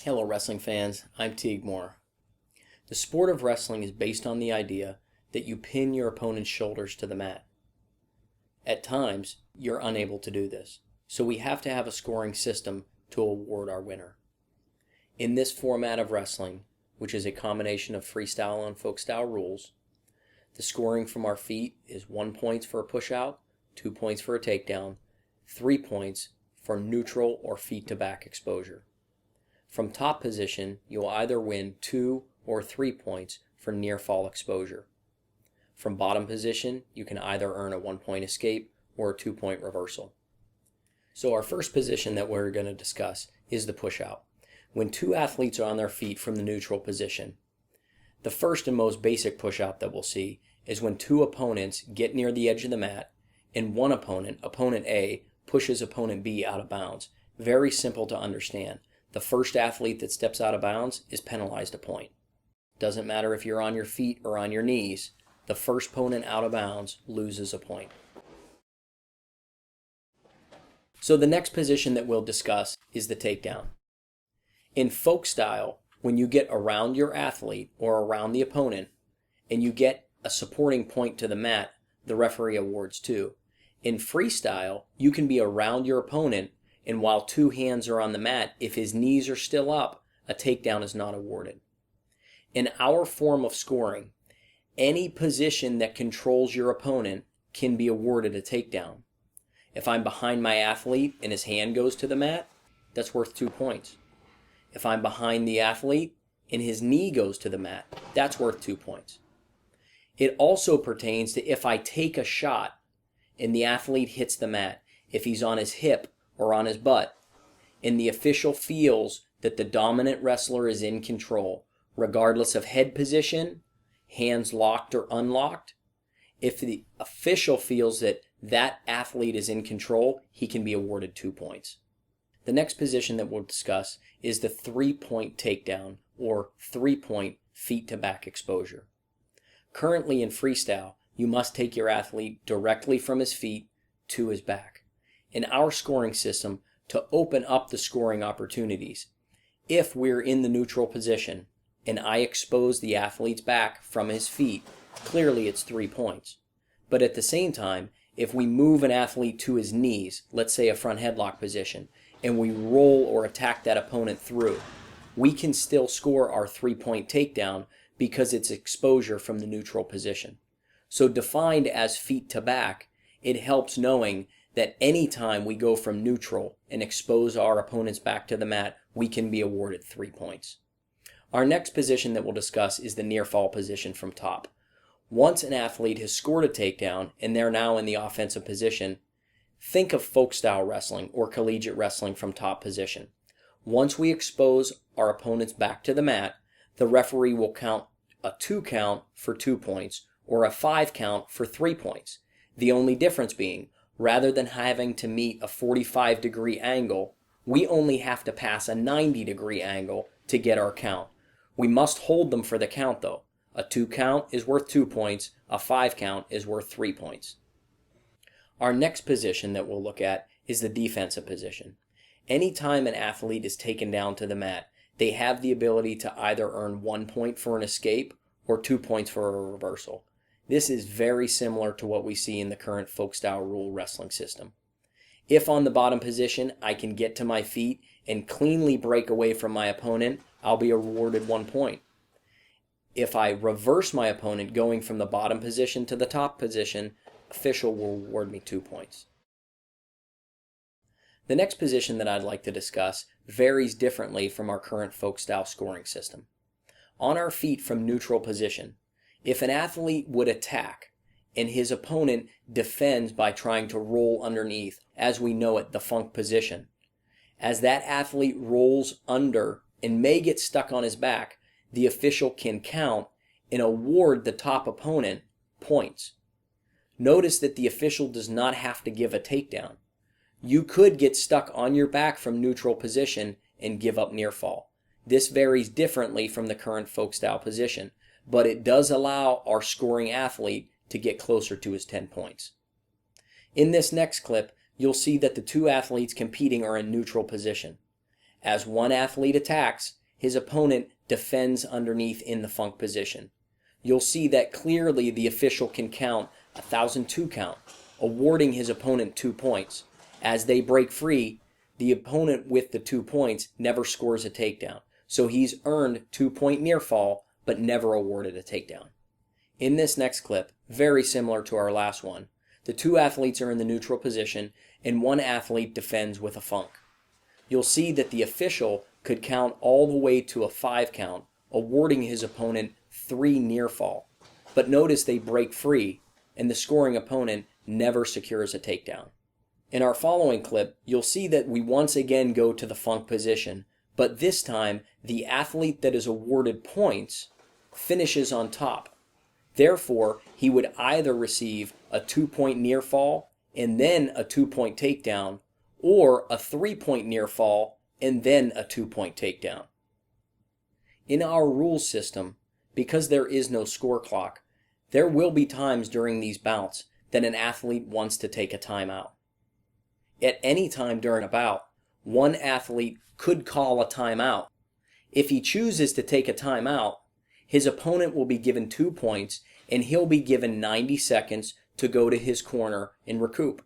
Hello wrestling fans, I'm Teague Moore. The sport of wrestling is based on the idea that you pin your opponent's shoulders to the mat. At times, you're unable to do this, so we have to have a scoring system to award our winner. In this format of wrestling, which is a combination of freestyle and folk style rules, the scoring from our feet is 1 point for a push out, 2 points for a takedown, 3 points for neutral or feet to back exposure. From top position, you'll either win 2 or 3 points for near fall exposure. From bottom position, you can either earn a 1 point escape or a 2 point reversal. So our first position that we're going to discuss is the push out, when two athletes are on their feet from the neutral position. The first and most basic push out that we'll see is when two opponents get near the edge of the mat and one opponent, opponent A, pushes opponent B out of bounds. Very simple to understand. The first athlete that steps out of bounds is penalized a point. Doesn't matter if you're on your feet or on your knees, the first opponent out of bounds loses a point. So the next position that we'll discuss is the takedown. In folk style, when you get around your athlete or around the opponent and you get a supporting point to the mat, the referee awards 2. In freestyle, you can be around your opponent, and while 2 hands are on the mat, if his knees are still up, a takedown is not awarded. In our form of scoring, any position that controls your opponent can be awarded a takedown. If I'm behind my athlete and his hand goes to the mat, that's worth 2 points. If I'm behind the athlete and his knee goes to the mat, that's worth 2 points. It also pertains to if I take a shot and the athlete hits the mat, if he's on his hip or on his butt, and the official feels that the dominant wrestler is in control, regardless of head position, hands locked or unlocked, if the official feels that that athlete is in control, he can be awarded 2 points. The next position that we'll discuss is the 3-point takedown or 3-point feet to back exposure. Currently in freestyle, you must take your athlete directly from his feet to his back. In our scoring system, to open up the scoring opportunities, if we're in the neutral position and I expose the athlete's back from his feet, clearly it's 3 points. But at the same time, if we move an athlete to his knees, let's say a front headlock position, and we roll or attack that opponent through, we can still score our 3-point takedown because it's exposure from the neutral position. So defined as feet to back, it helps knowing that anytime we go from neutral and expose our opponent's back to the mat, we can be awarded 3 points. Our next position that we'll discuss is the near fall position from top. Once an athlete has scored a takedown and they're now in the offensive position, think of folk style wrestling or collegiate wrestling from top position. Once we expose our opponent's back to the mat, the referee will count a 2 count for 2 points or a 5 count for 3 points. The only difference being, rather than having to meet a 45-degree angle, we only have to pass a 90-degree angle to get our count. We must hold them for the count though. A 2 count is worth 2 points, a 5 count is worth 3 points. Our next position that we'll look at is the defensive position. Anytime an athlete is taken down to the mat, they have the ability to either earn 1 point for an escape or 2 points for a reversal. This is very similar to what we see in the current folk style rule wrestling system. If on the bottom position I can get to my feet and cleanly break away from my opponent, I'll be awarded 1 point. If I reverse my opponent going from the bottom position to the top position, official will award me 2 points. The next position that I'd like to discuss varies differently from our current folk style scoring system. On our feet from neutral position, if an athlete would attack and his opponent defends by trying to roll underneath, as we know it, the funk position, as that athlete rolls under and may get stuck on his back, the official can count and award the top opponent points. Notice that the official does not have to give a takedown. You could get stuck on your back from neutral position and give up near fall. This varies differently from the current folk style position, but it does allow our scoring athlete to get closer to his 10 points. In this next clip, you'll see that the two athletes competing are in neutral position. As one athlete attacks, his opponent defends underneath in the funk position. You'll see that clearly the official can count a 1,002 count, awarding his opponent 2 points. As they break free, the opponent with the 2 points never scores a takedown. So he's earned 2-point near fall, but never awarded a takedown. In this next clip, very similar to our last one, the 2 athletes are in the neutral position and one athlete defends with a funk. You'll see that the official could count all the way to a 5 count, awarding his opponent 3 near fall. But notice they break free and the scoring opponent never secures a takedown. In our following clip, you'll see that we once again go to the funk position, but this time the athlete that is awarded points finishes on top. Therefore, he would either receive a 2-point near fall and then a 2-point takedown, or a 3-point near fall and then a 2-point takedown. In our rules system, because there is no score clock, there will be times during these bouts that an athlete wants to take a timeout. At any time during a bout, one athlete could call a timeout. If he chooses to take a timeout, his opponent will be given 2 points and he'll be given 90 seconds to go to his corner and recoup.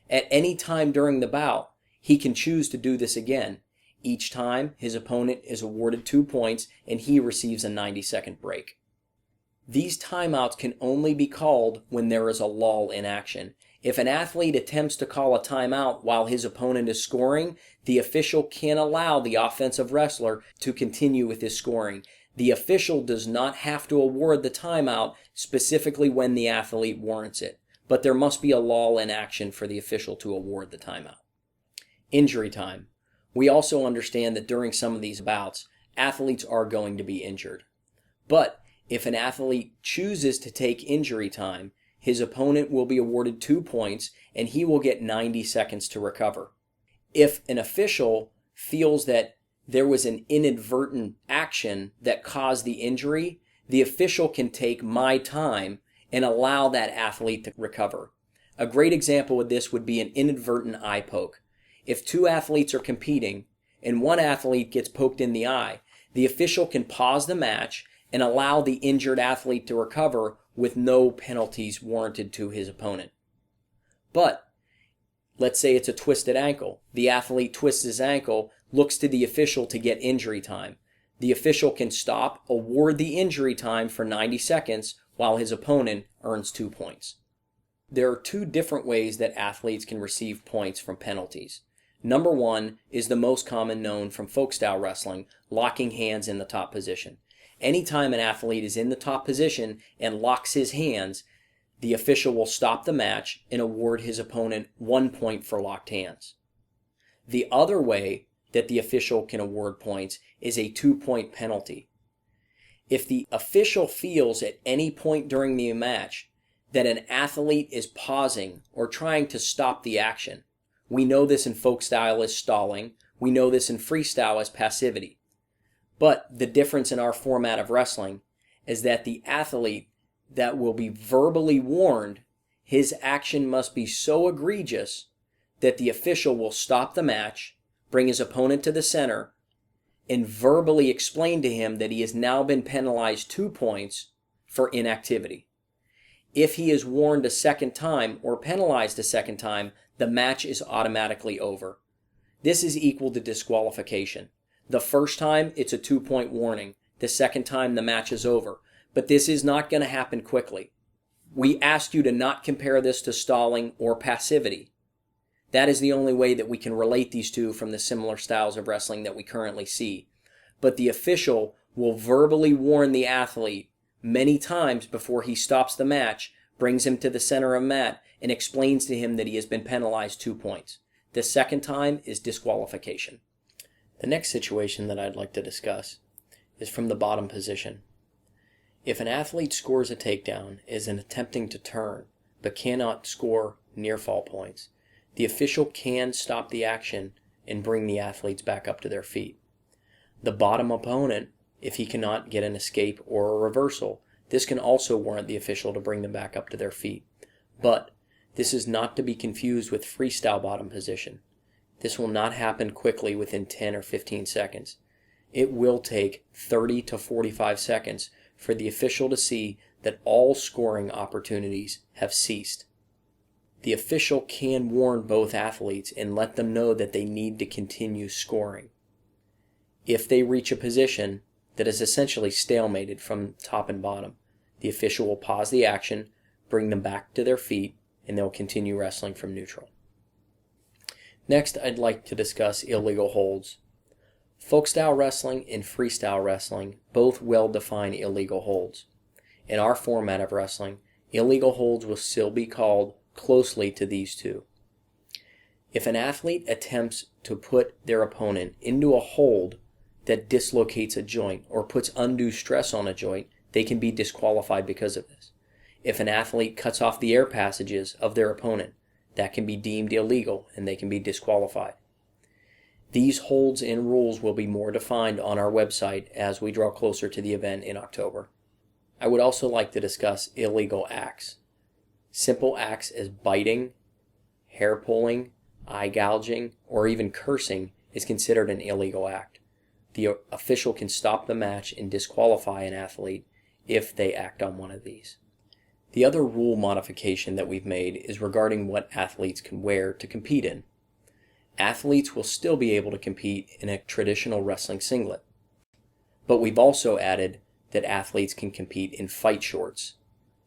At any time during the bout, he can choose to do this again. Each time, his opponent is awarded 2 points and he receives a 90-second break. These timeouts can only be called when there is a lull in action. If an athlete attempts to call a timeout while his opponent is scoring, the official can allow the offensive wrestler to continue with his scoring. The official does not have to award the timeout specifically when the athlete warrants it, but there must be a lull in action for the official to award the timeout. Injury time. We also understand that during some of these bouts, athletes are going to be injured. But if an athlete chooses to take injury time, his opponent will be awarded 2 points and he will get 90 seconds to recover. If an official feels that there was an inadvertent action that caused the injury, the official can take my time and allow that athlete to recover. A great example of this would be an inadvertent eye poke. If 2 athletes are competing and one athlete gets poked in the eye, the official can pause the match and allow the injured athlete to recover with no penalties warranted to his opponent. But let's say it's a twisted ankle. The athlete twists his ankle, looks to the official to get injury time. The official can stop, award the injury time for 90 seconds while his opponent earns 2 points. There are 2 different ways that athletes can receive points from penalties. Number 1 is the most common known from folk style wrestling, locking hands in the top position. Anytime an athlete is in the top position and locks his hands, the official will stop the match and award his opponent 1 point for locked hands. The other way that the official can award points is a 2-point penalty. If the official feels at any point during the match that an athlete is pausing or trying to stop the action, we know this in folk style as stalling, we know this in freestyle as passivity. But the difference in our format of wrestling is that the athlete that will be verbally warned, his action must be so egregious that the official will stop the match, bring his opponent to the center, and verbally explain to him that he has now been penalized 2 points for inactivity. If he is warned a second time or penalized a second time, the match is automatically over. This is equal to disqualification. The first time, it's a 2-point warning. The second time, the match is over. But this is not going to happen quickly. We asked you to not compare this to stalling or passivity. That is the only way that we can relate these two from the similar styles of wrestling that we currently see. But the official will verbally warn the athlete many times before he stops the match, brings him to the center of the mat, and explains to him that he has been penalized 2 points. The second time is disqualification. The next situation that I'd like to discuss is from the bottom position. If an athlete scores a takedown as in attempting to turn but cannot score near fall points, the official can stop the action and bring the athletes back up to their feet. The bottom opponent, if he cannot get an escape or a reversal, this can also warrant the official to bring them back up to their feet. But this is not to be confused with freestyle bottom position. This will not happen quickly within 10 or 15 seconds. It will take 30 to 45 seconds for the official to see that all scoring opportunities have ceased. The official can warn both athletes and let them know that they need to continue scoring. If they reach a position that is essentially stalemated from top and bottom, the official will pause the action, bring them back to their feet, and they'll continue wrestling from neutral. Next, I'd like to discuss illegal holds. Folk style wrestling and freestyle wrestling both well define illegal holds. In our format of wrestling, illegal holds will still be called closely to these two. If an athlete attempts to put their opponent into a hold that dislocates a joint or puts undue stress on a joint, they can be disqualified because of this. If an athlete cuts off the air passages of their opponent, that can be deemed illegal and they can be disqualified. These holds and rules will be more defined on our website as we draw closer to the event in October. I would also like to discuss illegal acts. Simple acts as biting, hair pulling, eye gouging, or even cursing is considered an illegal act. The official can stop the match and disqualify an athlete if they act on one of these. The other rule modification that we've made is regarding what athletes can wear to compete in. Athletes will still be able to compete in a traditional wrestling singlet, but we've also added that athletes can compete in fight shorts,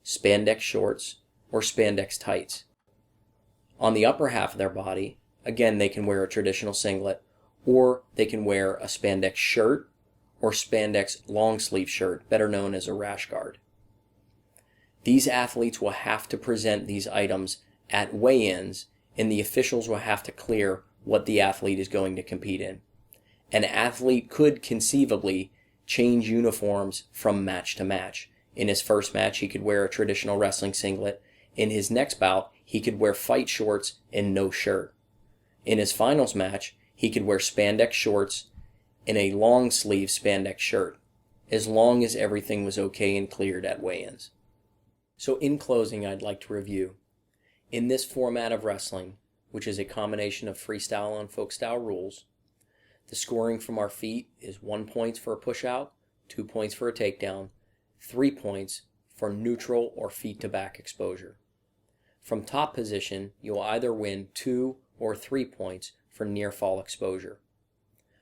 spandex shorts, or spandex tights. On the upper half of their body, again, they can wear a traditional singlet, or they can wear a spandex shirt or spandex long sleeve shirt, better known as a rash guard. These athletes will have to present these items at weigh-ins, and the officials will have to clear what the athlete is going to compete in. An athlete could conceivably change uniforms from match to match. In his first match, he could wear a traditional wrestling singlet. In his next bout, he could wear fight shorts and no shirt. In his finals match, he could wear spandex shorts and a long sleeve spandex shirt, as long as everything was okay and cleared at weigh-ins. So in closing, I'd like to review. In this format of wrestling, which is a combination of freestyle and folk style rules, the scoring from our feet is 1 point for a push out, 2 points for a takedown, 3 points for neutral or feet to back exposure. From top position, you'll either win 2 or 3 points for near fall exposure.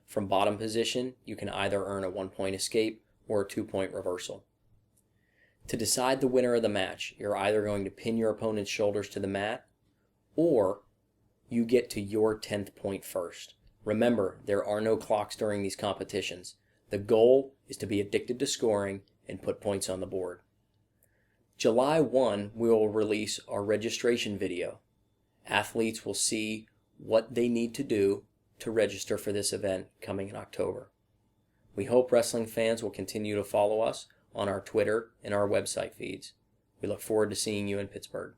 From bottom position, you can either earn a 1 point escape or a 2 point reversal. To decide the winner of the match, you're either going to pin your opponent's shoulders to the mat, or you get to your 10th point first. Remember, there are no clocks during these competitions. The goal is to be addicted to scoring and put points on the board. July 1, we will release our registration video. Athletes will see what they need to do to register for this event coming in October. We hope wrestling fans will continue to follow us on our Twitter and our website feeds. We look forward to seeing you in Pittsburgh.